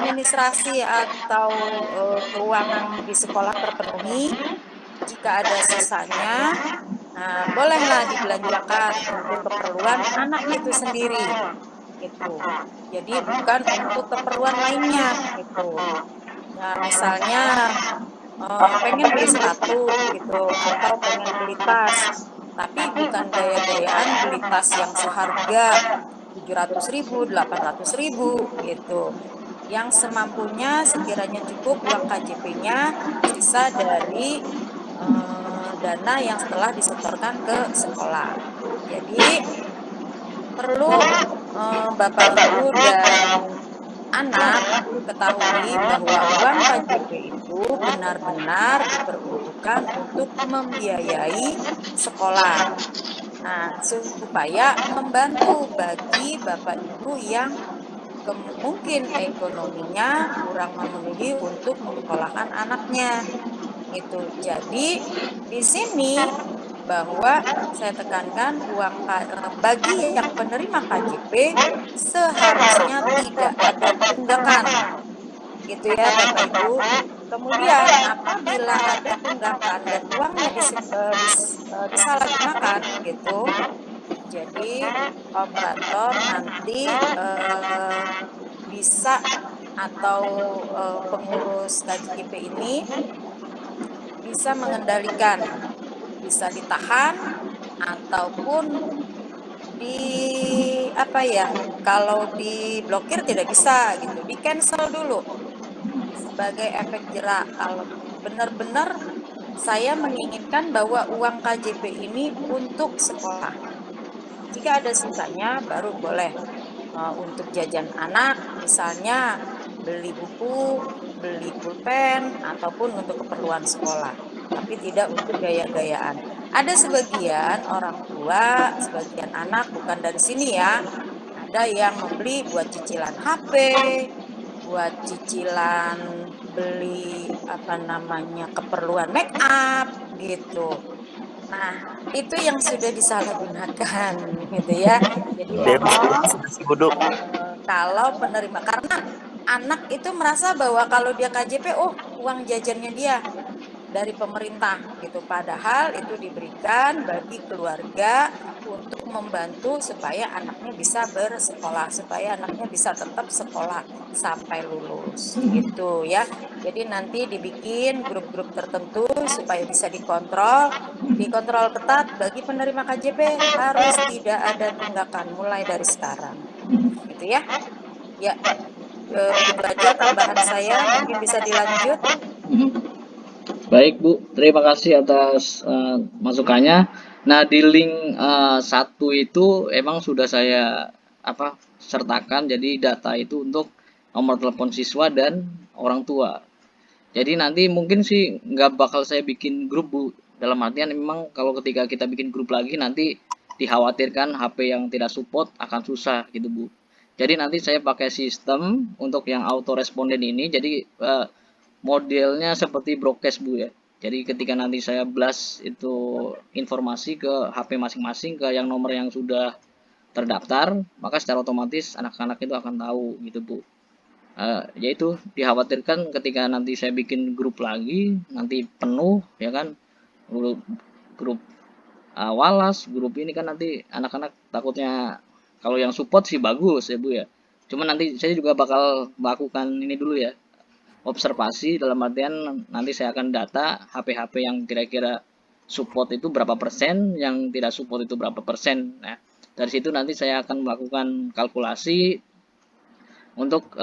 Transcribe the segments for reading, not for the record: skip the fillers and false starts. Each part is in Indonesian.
administrasi atau keuangan di sekolah terpenuhi, jika ada sisanya, nah bolehlah dibelanjakan untuk keperluan anak itu sendiri, gitu. Jadi bukan untuk keperluan lainnya, gitu. Nah, misalnya pengen beli sepatu gitu atau pengen beli tas, tapi bukan gaya-gayaan beli tas yang seharga 700.000, 800.000 gitu. Yang semampunya sekiranya cukup uang KJP-nya sisa dari dana yang setelah disetorkan ke sekolah. Jadi perlu Bapak Ibu dan anak ketahui bahwa uang KJP itu benar-benar diperuntukkan untuk membiayai sekolah. Nah, supaya membantu bagi Bapak Ibu yang mungkin ekonominya kurang memenuhi untuk menyekolahkan anaknya. Gitu. Jadi di sini bahwa saya tekankan bagi yang penerima KJP seharusnya tidak ada tunggakan. Gitu ya Bapak Ibu. Kemudian apabila ada tunggakan dan uangnya disalahgunakan gitu, jadi operator nanti bisa atau pengurus KJP ini bisa mengendalikan, bisa ditahan ataupun kalau diblokir tidak bisa gitu, di cancel dulu sebagai efek jerak. Kalau benar-benar saya menginginkan bahwa uang KJP ini untuk sekolah. Jika ada sisanya baru boleh untuk jajan anak, misalnya beli buku, beli pulpen, ataupun untuk keperluan sekolah. Tapi tidak untuk gaya-gayaan. Ada sebagian orang tua, sebagian anak, bukan dari sini ya, ada yang membeli buat cicilan HP, buat cicilan beli keperluan make up gitu. Nah, itu yang sudah disalahgunakan gitu ya. Jadi mohon kalau penerima, karena anak itu merasa bahwa kalau dia KJP, oh uang jajannya dia dari pemerintah gitu. Padahal itu diberikan bagi keluarga untuk membantu supaya anaknya bisa bersekolah, supaya anaknya bisa tetap sekolah sampai lulus gitu ya. Jadi nanti dibikin grup-grup tertentu supaya bisa dikontrol ketat. Bagi penerima KJP harus tidak ada tunggakan mulai dari sekarang. Gitu ya. Ya, begitu aja tambahan saya, mungkin bisa dilanjut. Baik Bu, terima kasih atas masukannya. Nah di link 1 itu emang sudah saya sertakan, jadi data itu untuk nomor telepon siswa dan orang tua. Jadi nanti mungkin sih nggak bakal saya bikin grup Bu, dalam artian memang kalau ketika kita bikin grup lagi nanti dikhawatirkan HP yang tidak support akan susah gitu Bu. Jadi nanti saya pakai sistem untuk yang auto responden ini, jadi modelnya seperti broadcast Bu ya. Jadi ketika nanti saya blast itu informasi ke HP masing-masing, ke yang nomor yang sudah terdaftar, maka secara otomatis anak-anak itu akan tahu gitu Bu. Yaitu dikhawatirkan ketika nanti saya bikin grup lagi, nanti penuh ya kan, grup Walas, grup ini kan nanti anak-anak takutnya, kalau yang support sih bagus ya Bu ya. Cuma nanti saya juga bakal melakukan ini dulu ya, observasi, dalam artian nanti saya akan data HP-HP yang kira-kira support itu berapa persen, yang tidak support itu berapa persen. Nah, dari situ nanti saya akan melakukan kalkulasi untuk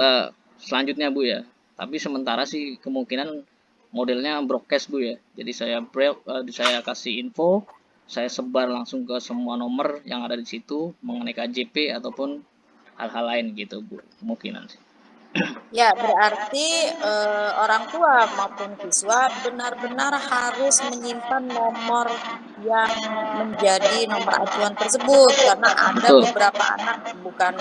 selanjutnya Bu ya. Tapi sementara sih kemungkinan modelnya broadcast Bu ya. Jadi saya kasih info, saya sebar langsung ke semua nomor yang ada di situ mengenai KJP ataupun hal-hal lain gitu Bu, kemungkinan sih. Ya, berarti orang tua maupun siswa benar-benar harus menyimpan nomor yang menjadi nomor acuan tersebut, karena ada Betul. beberapa anak, bukan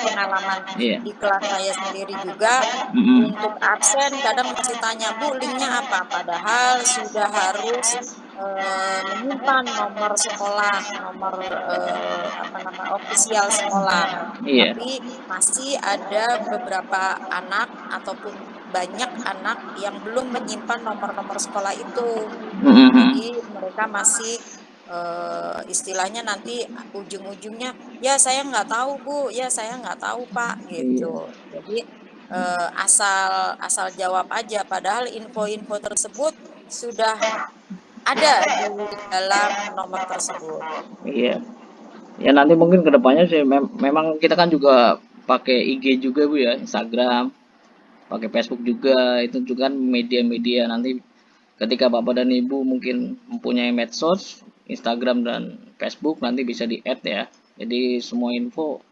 pengalaman Iya. di kelas saya sendiri juga, untuk absen kadang masih tanya, Bu, linknya apa? Padahal sudah harus menyimpan nomor sekolah, nomor ofisial sekolah. Iya. Tapi masih ada beberapa anak ataupun banyak anak yang belum menyimpan nomor-nomor sekolah itu. Mhm. Jadi mereka masih istilahnya nanti ujung-ujungnya, ya saya nggak tahu Bu, ya saya nggak tahu Pak, Iya. gitu. Jadi asal asal jawab aja, padahal info-info tersebut sudah ada di dalam nomor tersebut. Iya. Ya nanti mungkin kedepannya sih memang kita kan juga pakai IG juga Bu ya, Instagram, pakai Facebook juga, itu juga kan media-media nanti ketika Bapak dan Ibu mungkin mempunyai medsos, Instagram dan Facebook nanti bisa di-add ya. Jadi semua info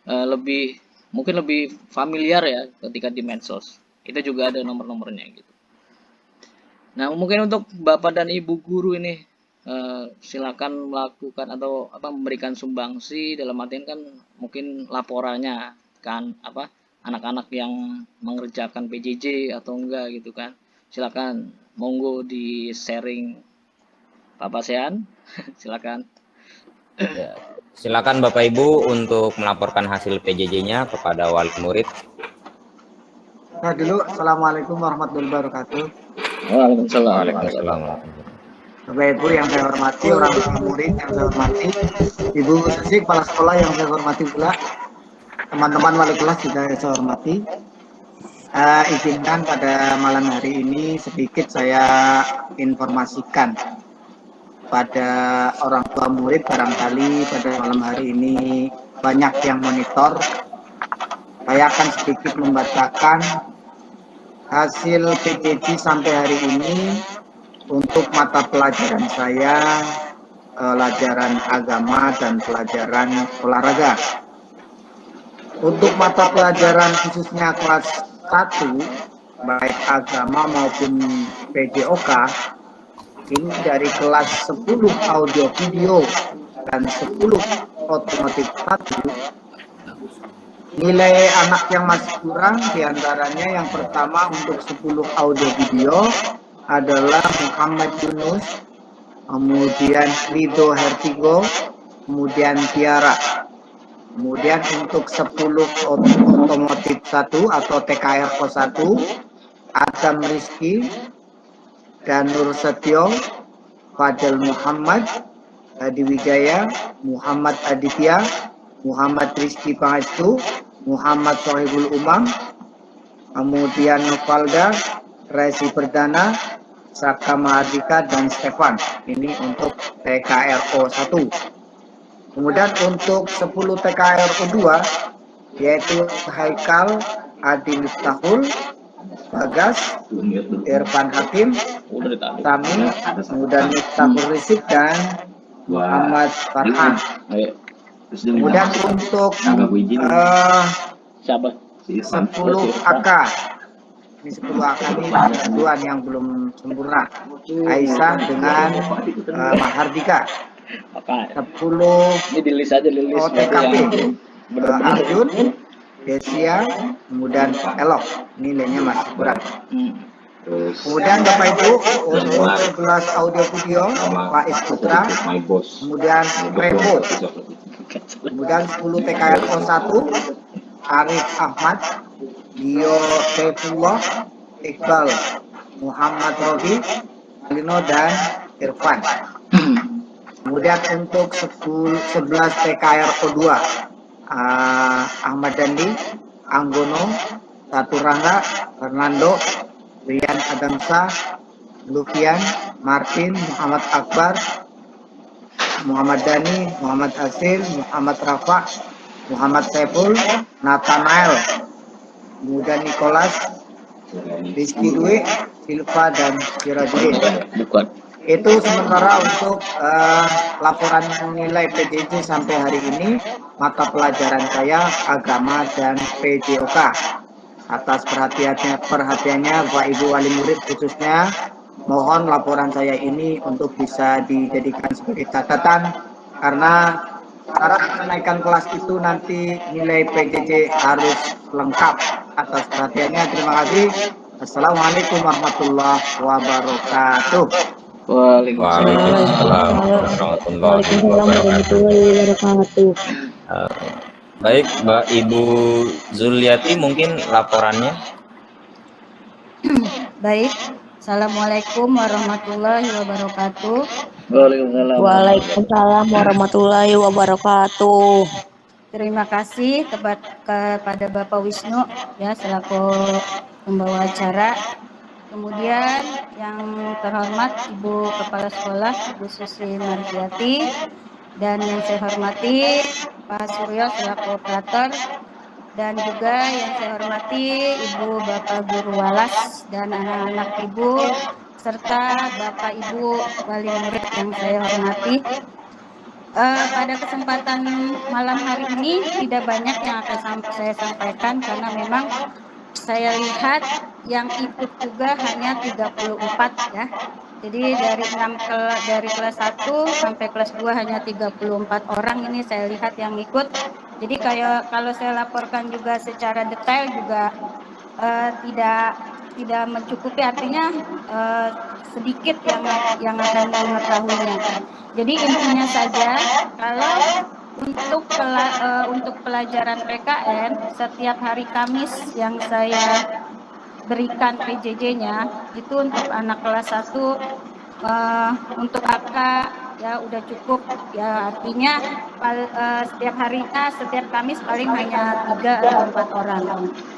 lebih mungkin lebih familiar ya ketika di medsos. Itu juga ada nomor-nomornya gitu. Nah, mungkin untuk Bapak dan Ibu guru ini silakan melakukan atau apa memberikan sumbangsi dalam artian kan mungkin laporannya kan apa anak-anak yang mengerjakan PJJ atau enggak gitu kan. Silakan monggo di sharing Pak Pasean. Silakan. Ya, silakan Bapak Ibu untuk melaporkan hasil PJJ-nya kepada wali murid. Nah dulu, Assalamualaikum warahmatullahi wabarakatuh. Waalaikumsalam. Waalaikumsalam. Bapak Ibu yang saya hormati, orang tua murid yang saya hormati, Ibu Susi, kepala sekolah yang saya hormati pula, teman-teman wali kelas juga saya hormati. Izinkan pada malam hari ini sedikit saya informasikan pada orang tua murid, barangkali pada malam hari ini banyak yang monitor. Saya akan sedikit membacakan hasil PJJ sampai hari ini untuk mata pelajaran saya, pelajaran agama dan pelajaran olahraga. Untuk mata pelajaran khususnya kelas 1, baik agama maupun PJOK, ini dari kelas 10 audio video dan 10 otomotif 1, nilai anak yang masih kurang diantaranya yang pertama untuk 10 audio video adalah Muhammad Yunus, kemudian Rido Hertigo, kemudian Tiara. Kemudian untuk 10 otomotif 1 atau TKR Ko 1, Adam Rizky dan Nur Setio, Fadel Muhammad, Adi Wijaya, Muhammad Aditya, Muhammad Rizky Pangestu, Muhammad Sohibul Umam, kemudian Novalda, Resi Perdana, Saka Mahardika, dan Stefan. Ini untuk TKRO 1. Kemudian untuk 10 TKRO 2, yaitu Haikal, Adi Miftahul, Bagas, Irfan Hakim, Tami, kemudian Miftahul Rizik, dan Muhammad Farhan. Kemudian untuk 10 AK, ini 10 AK ini dua yang belum sempurna, Aisyah dengan Mahardika. 10 OTKP, Arjun, Desia, kemudian Elok, nilainya masih kurang. Kemudian Bapak Ibu untuk 11 audio video Faiz Putra, kemudian Revo, kemudian 10 TKRO 1 Arif Ahmad, Dio Saifullah, Iqbal, Muhammad Robi, Alino, dan Irfan. Kemudian untuk 11 TKRO 2 Ahmad Dandi, Anggono, Satu Rangga, Fernando, Rian Adamsa, Lufian, Martin, Muhammad Akbar, Muhammad Dani, Muhammad Asil, Muhammad Rafa, Muhammad Saiful, Nathanael, kemudian Nicholas, Rizky Dwi, Silva, dan Sirajudin. Itu sementara untuk laporan nilai PJJ sampai hari ini, mata pelajaran saya agama dan PJOK. Atas perhatiannya Bapak Ibu wali murid khususnya, mohon laporan saya ini untuk bisa dijadikan sebagai catatan, karena syarat kenaikan kelas itu nanti nilai PJJ harus lengkap. Atas perhatiannya terima kasih. Assalamualaikum warahmatullahi wabarakatuh. Waalaikumsalam. Waalaikumsalam warahmatullahi Waalaikumsalam wabarakatuh. warahmatullahi wabarakatuh. Baik, Mbak Ibu Zuliati, mungkin laporannya. Baik, Assalamualaikum warahmatullahi wabarakatuh. Waalaikumsalam. Waalaikumsalam warahmatullahi wabarakatuh. Terima kasih kepada Bapak Wisnu ya selaku pembawa acara. Kemudian yang terhormat Ibu Kepala Sekolah Ibu Susi Mardiati, dan yang saya hormati Pak Suryo selaku operator, dan juga yang saya hormati Ibu Bapak Guru Walas dan anak-anak Ibu serta Bapak Ibu wali murid yang saya hormati. Pada kesempatan malam hari ini tidak banyak yang akan saya sampaikan karena memang saya lihat yang ikut juga hanya 34 ya. Jadi dari kelas 1 sampai kelas 2 hanya 34 orang ini saya lihat yang ikut. Jadi kalau saya laporkan juga secara detail juga tidak mencukupi, artinya sedikit yang akan mengetahuinya. Jadi intinya saja kalau untuk pelajaran PKN setiap hari Kamis yang saya berikan PJJ-nya itu untuk anak kelas 1 untuk AK ya udah cukup ya, artinya setiap harinya setiap Kamis paling hanya 3 atau 4 orang.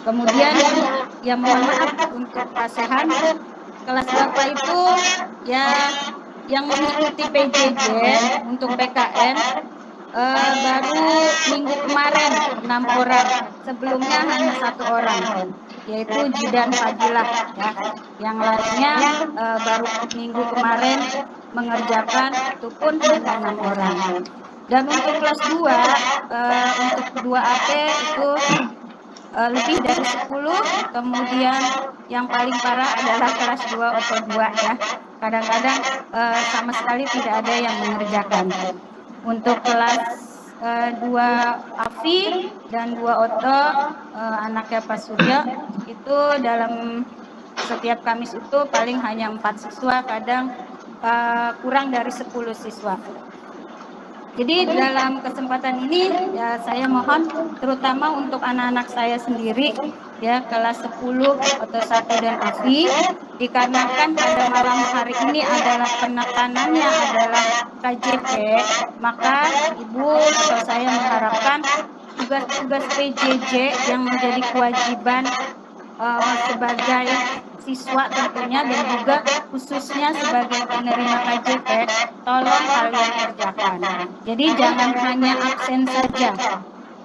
Kemudian ya mohon maaf untuk Pasehan kelas Bapak itu ya yang mengikuti PJJ untuk PKN baru minggu kemarin 6 orang, sebelumnya hanya 1 orang, yaitu Jidan Fadilah ya. Yang lainnya baru minggu kemarin mengerjakan, itu pun hanya 6 orang. Dan untuk kelas 2 untuk 2 AP itu lebih dari 10, kemudian yang paling parah adalah kelas 2 Oto 2 ya. Kadang-kadang sama sekali tidak ada yang mengerjakan. Untuk kelas 2 Afi dan 2 Oto anaknya Pak Suryo itu dalam setiap Kamis itu paling hanya 4 siswa, kadang kurang dari 10 siswa. Jadi dalam kesempatan ini ya saya mohon terutama untuk anak-anak saya sendiri ya kelas 10 atau 1 dan Afi, dikarenakan pada malam hari ini adalah penekanannya adalah KJP, maka Ibu atau saya mengharapkan tugas-tugas PJJ yang menjadi kewajiban sebagai siswa tentunya dan juga khususnya sebagai penerima KJP, tolong kalian kerjakan. Jadi jangan hanya absen saja.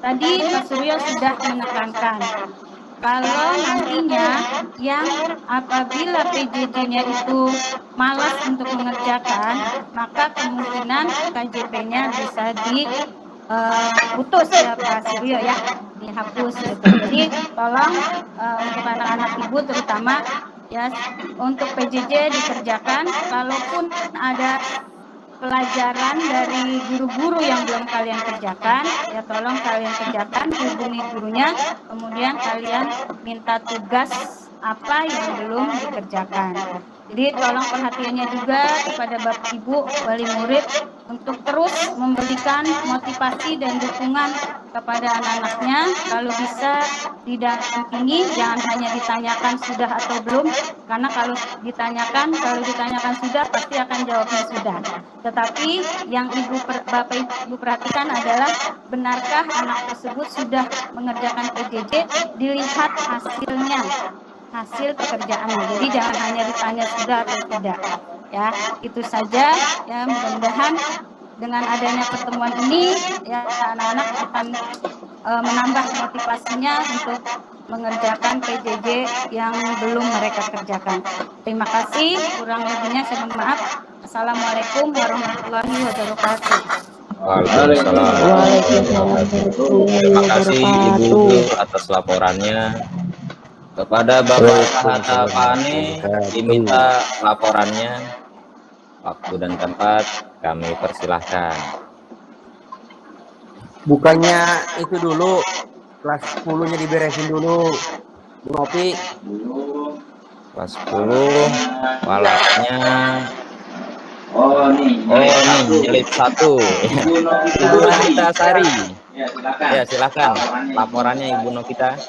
Tadi Pak Suryo sudah menekankan kalau nantinya yang apabila PJJ-nya itu malas untuk mengerjakan, maka kemungkinan KJP-nya bisa diputus ya Pak Suryo ya, dihapus gitu. Jadi tolong untuk anak-anak Ibu terutama ya untuk PJJ dikerjakan. Kalaupun ada pelajaran dari guru-guru yang belum kalian kerjakan ya tolong kalian kerjakan, hubungi gurunya, kemudian kalian minta tugas apa yang belum dikerjakan. Jadi tolong perhatiannya juga kepada Bapak Ibu wali murid untuk terus memberikan motivasi dan dukungan kepada anak-anaknya. Kalau bisa didampingi, jangan hanya ditanyakan sudah atau belum, karena kalau ditanyakan sudah pasti akan jawabnya sudah. Tetapi yang Bapak Ibu perhatikan adalah benarkah anak tersebut sudah mengerjakan PJJ, dilihat hasilnya, hasil pekerjaannya. Jadi jangan hanya ditanya sudah atau tidak. Ya, itu saja ya, mudah-mudahan dengan adanya pertemuan ini ya anak-anak akan menambah motivasinya untuk mengerjakan PJJ yang belum mereka kerjakan. Terima kasih, kurang lebihnya saya mohon maaf. Assalamualaikum warahmatullahi wabarakatuh. Waalaikumsalam. Terima kasih Ibu Nur atas laporannya. Kepada Bapak Hatta Pane diminta laporannya. Waktu dan tempat kami persilahkan. Bukannya itu dulu kelas 10-nya diberesin dulu, Ngopi. Kelas 10 walasnya Oh nih, Oh nih, nyelip satu. Ibu Novita Ibu Novita Sari. Ya silakan. Ya, silakan. Laporannya Ibu Novita.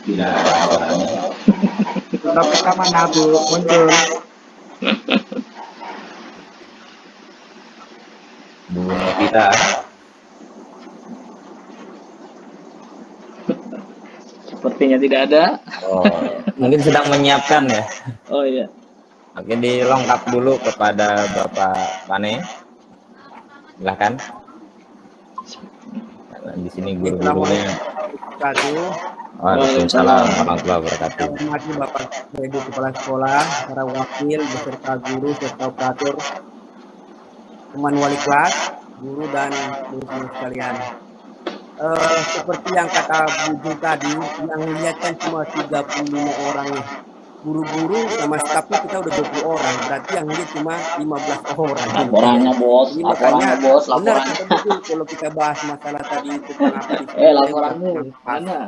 Tidak ada suaranya. Novita mana Bu? Muncul. Bu Novita. Sepertinya tidak ada. Oh, mungkin sedang menyiapkan ya. Oh iya. Oke, dilengkap dulu kepada Bapak Pane. Silahkan. Nah, di sini guru-gurunya. Waalaikumsalam warahmatullahi wabarakatuh. Saya hormati Bapak Ibu Kepala Sekolah, para wakil beserta guru serta operator, teman wali kelas, guru dan guru sekalian. Seperti yang kata Bu Jul tadi, yang lihat kan cuma 35 orang nih. Guru-guru sama stafnya kita udah 20 orang, berarti yang lihat cuma 15 orang. Laporannya bos, Jadi laporannya makanya bos, benar laporannya. kata Bu Jul, kalau kita bahas masalah tadi itu kenapa di Laporanmu mana?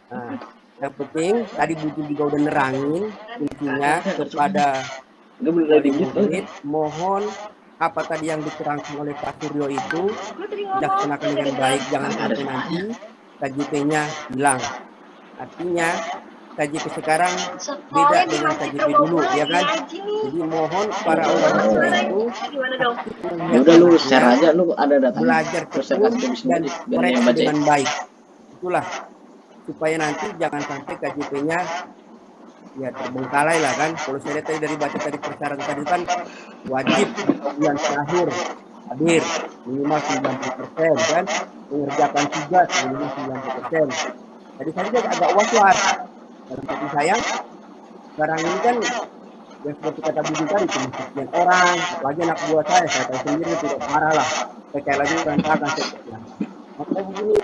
Nah, yang penting tadi Bu Jul juga udah nerangin intinya kepada Enggak boleh dari gitu. murid, mohon apa tadi yang diterangkan oleh Pak Suryo itu dilaksanakan dengan baik, jangan sampai nanti KJP-nya hilang. Artinya KJP sekarang beda dengan KJP dulu, ya kan? Jadi mohon para orang tua itu Ya udah lu share aja, lu ada datanya. belajar Terus saya tekun kasih dan sendiri biar koreksi yang baca. dengan baik. Itulah supaya nanti jangan sampai KJP-nya ya terbengkalai lah kan. Kalau saya lihat tadi dari baca tadi persyaratan tadi kan wajib bulan terakhir hadir minimal 90% kan, mengerjakan tugas minimal 90%. Jadi saya juga agak was-was. Dan seperti saya sekarang ini kan yang seperti kata Bu tadi cuma sekian orang, apalagi anak buah saya tahu sendiri tidak parah lah. Kayak lagi berantakan sepertinya. Makanya begini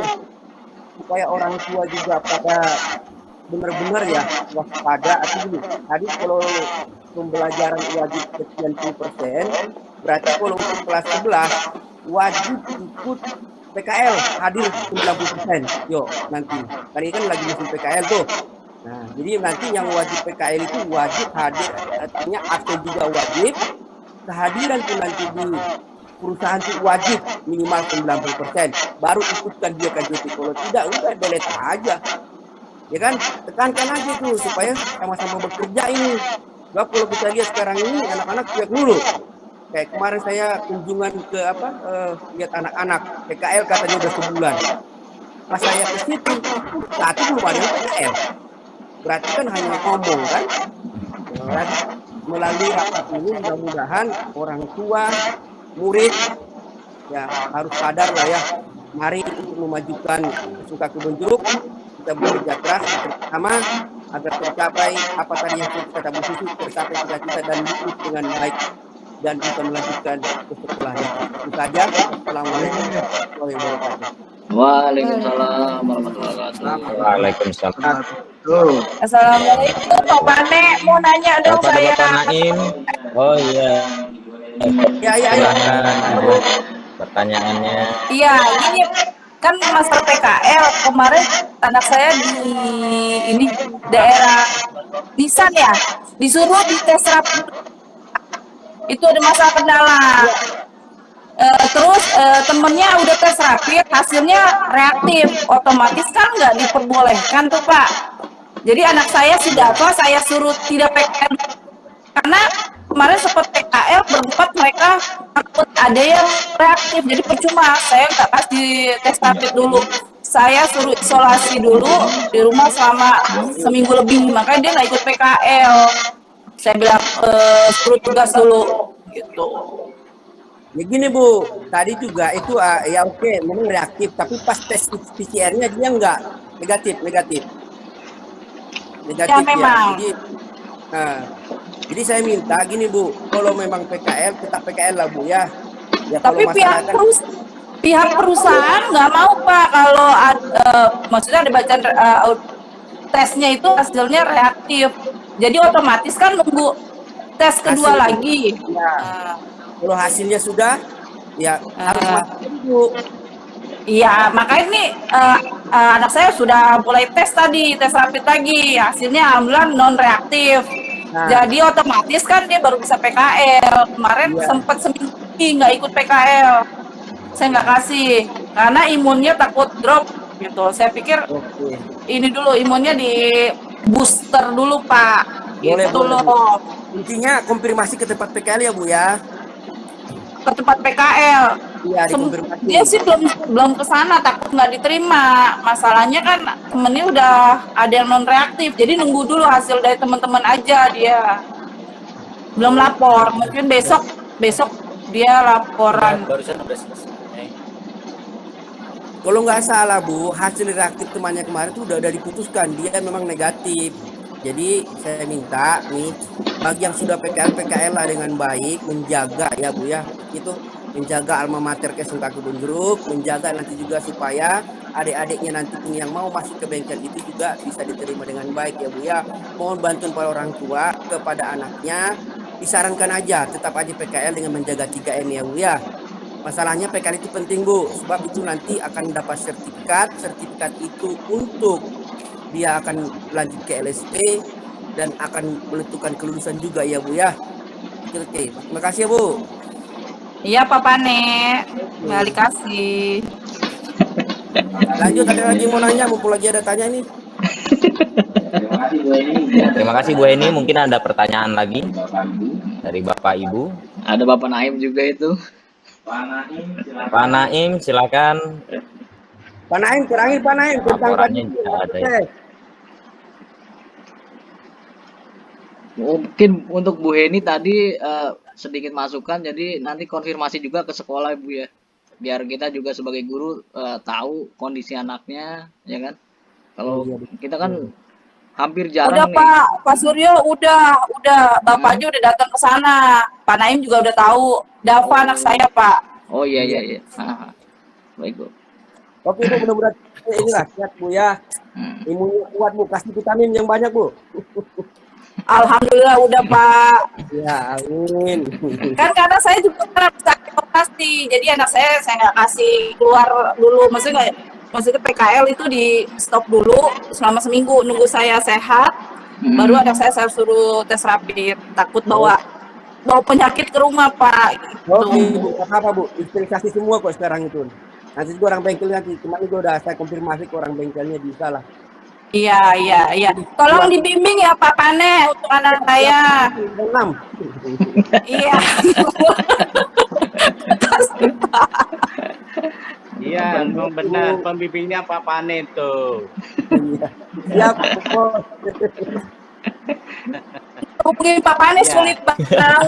supaya orang tua juga pada benar-benar ya waspada. Atau gini, tadi kalau pembelajaran wajib sekian 10%, berarti kalau untuk kelas 11 wajib ikut PKL hadir 90%. Yo nanti, kali kan lagi musim PKL tuh. Nah, jadi nanti yang wajib PKL itu wajib hadir, artinya akte juga wajib, kehadiran pun nanti di perusahaan itu wajib minimal 90%, baru ikutkan dia KJP. Kalau tidak, udah delete aja. Ya kan, tekankan aja itu supaya sama-sama bekerja ini. Sebab kalau kita lihat sekarang ini anak-anak cuek dulu. Kayak kemarin saya kunjungan ke lihat anak-anak PKL katanya udah sebulan. Pas saya ke situ, saat itu belum ada yang PKL. Berarti kan hanya ngomong kan. Dan melalui rapat ini mudah-mudahan orang tua, murid ya harus sadar lah ya. Mari untuk memajukan suka kebun jeruk, kita bekerja keras bersama agar tercapai apa tadi yang kata Bu Susi, tercapai cita-cita dan lulus dengan baik dan bisa melanjutkan ke sekolahnya. Itu saja. Assalamualaikum warahmatullahi wabarakatuh. Waalaikumsalam warahmatullahi wabarakatuh. Waalaikumsalam. Assalamualaikum Pak Pane, mau nanya dong Kepada saya. Bapak Naim. Oh iya. Ya. Silahkan Ibu pertanyaannya. Iya, ini kan masalah PKL kemarin anak saya di ini daerah Nisan ya, disuruh dites rapid. Itu ada masalah kendala. Terus temennya udah tes rapid, hasilnya reaktif, otomatis kan nggak diperbolehkan tuh Pak. Jadi anak saya sudah apa? Saya suruh tidak PKL karena kemarin sempat PKL berempat mereka takut ada yang reaktif, jadi percuma saya nggak kasih tes rapid dulu. Saya suruh isolasi dulu di rumah selama seminggu lebih, makanya dia nggak ikut PKL. Saya bilang suruh tugas dulu gitu. Ya gini Bu, tadi juga itu ya oke, memang reaktif, tapi pas tes PCR-nya dia enggak negatif Ya memang. Jadi saya minta gini Bu, kalau memang PKL tetap PKL lah Bu ya. Ya Tapi pihak perusahaan nggak mau Pak kalau maksudnya ada bacaan tesnya itu hasilnya reaktif. Jadi otomatis kan nunggu tes kedua lagi. Ya. Kalau hasilnya sudah, ya harus masuk Bu. Iya, makanya nih anak saya sudah mulai tes tadi, tes rapid lagi. Hasilnya alhamdulillah non reaktif. Nah, Jadi otomatis kan dia baru bisa PKL. Kemarin iya, sempat seminggu nggak ikut PKL. Saya nggak kasih karena imunnya takut drop gitu. Saya pikir oke. ini dulu imunnya di booster dulu Pak. Boleh, Gitu boleh, Bu. loh. Intinya konfirmasi ke tempat PKL ya, Bu ya. Ke tempat PKL. Iya, dikonfirmasi. Dia sih belum ke sana, takut nggak diterima. Masalahnya kan temennya udah ada yang non reaktif, jadi nunggu dulu hasil dari teman-teman aja dia. Belum lapor, mungkin besok dia laporan. Barusan udah selesai. Kalau nggak salah Bu, hasil reaktif temannya kemarin itu udah diputuskan dia memang negatif. Jadi saya minta nih bagi yang sudah PKL lah dengan baik menjaga ya Bu ya, itu menjaga alma mater Kesungka Kebun Jeruk, menjaga nanti juga supaya adik-adiknya nanti pun yang mau masuk ke bengkel itu juga bisa diterima dengan baik ya Bu ya. Mohon bantuan para orang tua kepada anaknya, disarankan aja tetap aja PKL dengan menjaga 3M ya Bu ya. Masalahnya PKL itu penting Bu, sebab itu nanti akan dapat sertifikat itu untuk dia akan lanjut ke LSP dan akan menentukan kelulusan juga ya Bu ya. Oke. Terima kasih ya Bu. Iya Pak Pane, nggak dikasih. Lanjut, ada lagi mau nanya, mumpung lagi ada tanya nih. Terima kasih Bu Eni. Mungkin ada pertanyaan lagi dari Bapak Ibu. Ada Bapak Naim juga itu. Pak Naim, silakan. Pak Naim, terakhir Pak Naim tentang Laporannya jika ada ya. Mungkin untuk Bu Heni tadi sedikit masukan, jadi nanti konfirmasi juga ke sekolah Bu ya, biar kita juga sebagai guru tahu kondisi anaknya, ya kan? Kalau kita kan hampir jarang Udah nih. Pak Suryo udah bapaknya udah datang ke sana. Pak Naim juga udah tahu. Dava anak saya Pak. Oh iya. Baik Bu. Oke Bu, mudah-mudahan inilah sehat Bu ya. Imunnya kuat Bu, kasih vitamin yang banyak Bu. Alhamdulillah udah Pak. Ya, amin. Kan karena saya juga pernah sakit operasi, jadi anak saya nggak kasih keluar dulu. Maksudnya PKL itu di stop dulu selama seminggu, nunggu saya sehat, baru anak saya suruh tes rapid. Takut bawa penyakit ke rumah Pak. Gitu. Oke Bu, apa Bu? Sterilisasi semua kok sekarang itu. Nanti juga orang bengkelnya nanti, kemarin juga udah saya konfirmasi ke orang bengkelnya bisa lah. Iya. Tolong dibimbing ya Pak Pane untuk anak saya. 6. Iya. Iya, memang benar pembimbingnya Pak Pane tuh. Iya. Hubungin Pak Pane sulit banget.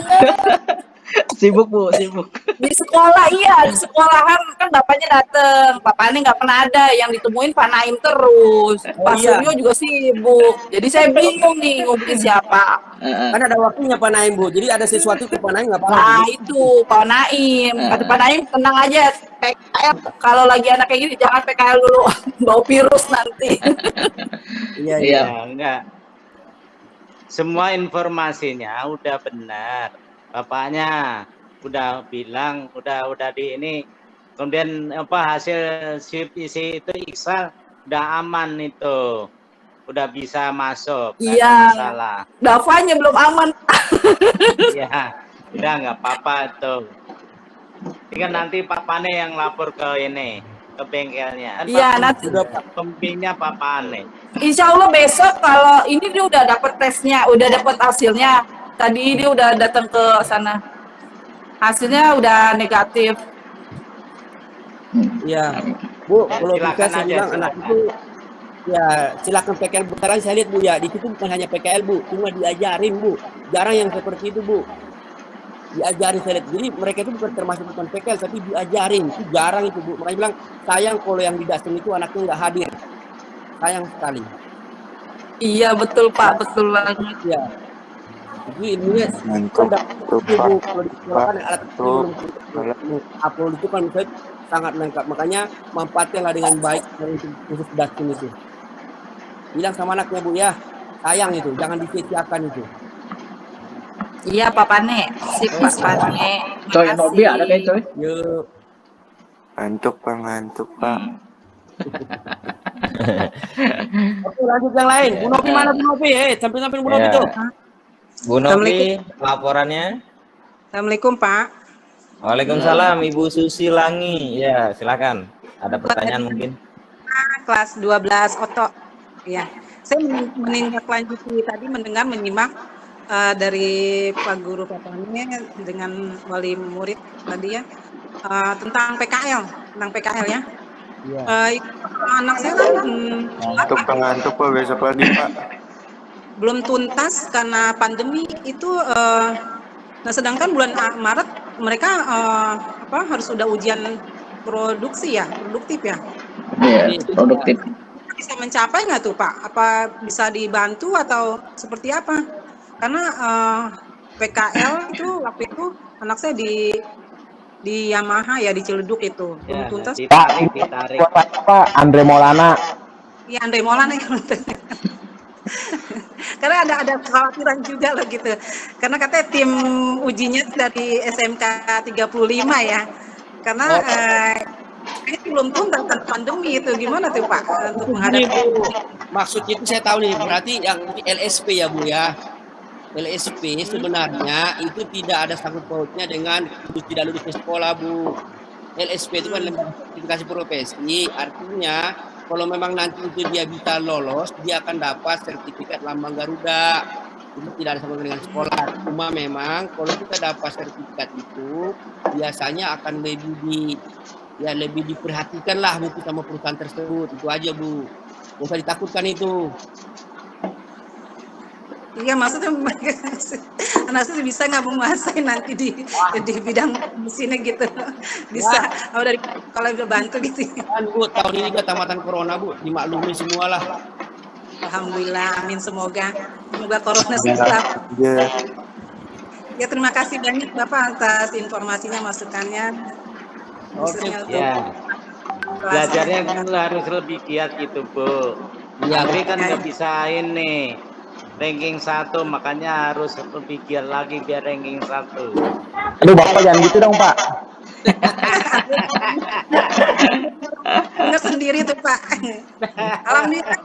Sibuk Bu, sibuk. Di sekolah di sekolahan kan bapaknya dateng, Pak Pane nggak pernah ada, yang ditemuin Pak Naim terus. Pak Suryo juga sibuk, jadi saya bingung nih ngubungin siapa. Kan ada waktunya Pak Naim Bu, jadi ada sesuatu ke Pak Naim nggak apa-apa. Nah itu Pak Naim, kata Pak Naim tenang aja, PKL kalau lagi anak kayak gini jangan PKL dulu, bau virus nanti. Iya, enggak. Semua informasinya udah benar. Bapaknya udah bilang, udah di ini. Kemudian hasil swab isi itu Iksal udah aman itu. Udah bisa masuk. Iya. Masalah. Davanya belum aman. Iya, udah nggak apa-apa tuh. Tinggal nanti Pak Pane yang lapor ke ini, ke bengkelnya. Iya, nanti pembimbingnya Pak Pane. Insya Allah besok kalau ini dia udah dapat tesnya, udah dapat hasilnya. Tadi dia udah datang ke sana. Hasilnya udah negatif. Iya. Bu, kalau bisa saya bilang anak itu ya silakan PKL. Sekarang saya lihat Bu ya, di situ bukan hanya PKL Bu, cuma diajarin Bu. Jarang yang seperti itu Bu. Diajarin saya lihat. Jadi mereka itu bukan PKL tapi diajarin. Itu jarang itu Bu. Mereka bilang sayang kalau yang di Dasem itu anaknya nggak hadir. Sayang sekali. Iya betul Pak, betul banget. Ya. Jadi ilmunya kalau di sekolah kan alat upload itu kan misalnya sangat lengkap, makanya manfaatkanlah dengan baik untuk khusus Dasem itu. Bilang sama anaknya Bu ya, sayang itu, jangan disia-siakan itu. Iya Pak Pane, sip Pak Pane. Coy Nobi ada kan Coy? Yuk. Ngantuk Pak, ngantuk Pak. Oke, lanjut yang lain. Bu Novi mana Bu Novi? Sampai-sampai Bu Novi Ya. tuh. Bu Novi, laporannya. Assalamualaikum Pak. Waalaikumsalam, Ibu Susi Langi. Ya, silakan. Ada pertanyaan mungkin? Kelas 12 Oto. Ya, saya menindaklanjuti tadi menyimak dari Pak Guru Papane dengan wali murid tadi ya tentang PKL ya. Iya. Anak saya kan Ngantuk Pak, besok lagi Pak. belum tuntas karena pandemi itu. Nah, sedangkan bulan Maret mereka harus sudah ujian produktif ya. Iya, produktif. Bisa mencapai nggak tuh Pak? Apa bisa dibantu atau seperti apa? Karena PKL itu waktu itu anak saya di Yamaha ya, di Ciledug itu belum Ya, tuntas. ditarik. Pak Andre Maulana. Iya, Andre Maulana ya. Karena ada kekhawatiran juga loh gitu. Karena katanya tim ujinya dari SMK 35 ya. Karena ini belum tuntas kan pandemi itu, gimana tuh Pak untuk menghadapi? Maksudnya itu saya tahu nih, berarti yang LSP ya Bu ya. LSP sebenarnya itu tidak ada sangkut pautnya dengan tidak lulus sekolah Bu. LSP itu kan lembaga sertifikasi profesi, artinya kalau memang nanti itu dia bisa lolos, dia akan dapat sertifikat lambang Garuda. Itu tidak ada sama dengan sekolah. Cuma memang kalau kita dapat sertifikat itu biasanya akan lebih diperhatikan lah mungkin sama perusahaan tersebut. Itu aja Bu. Nggak usah ditakutkan itu. Iya, maksudnya anak saya bisa nggak menguasai nanti di bidang mesinnya gitu, bisa. Oh, dari kalau bisa bantu gitu. Kan Bu, tahun ini kan tamatan corona Bu, dimaklumi semualah. Alhamdulillah, amin, semoga corona segera. Ya, terima kasih banyak Bapak atas informasinya, masukannya. Khususnya untuk Ya. Belajarnya harus lebih giat gitu Bu. Iya, Tapi kan nggak bisa ini ranking 1, makanya harus lebih giat lagi biar ranking 1. Aduh Bapak jangan gitu dong Pak. Dengar sendiri tuh Pak. Alhamdulillah.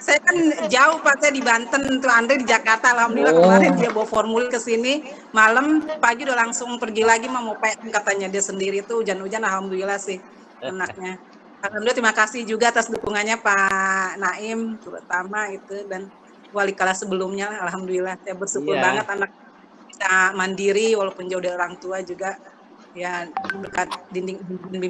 Saya kan jauh Pak, saya di Banten tuh, Andre di Jakarta. Alhamdulillah kemarin dia bawa formulir ke sini, malam pagi udah langsung pergi lagi mau PM katanya dia sendiri tuh, hujan-hujan. Alhamdulillah sih anaknya. Alhamdulillah, terima kasih juga atas dukungannya Pak Naim terutama itu, dan wali kelas sebelumnya. Alhamdulillah saya bersyukur banget anak bisa mandiri walaupun jauh dari orang tua juga ya, berkat bimbingan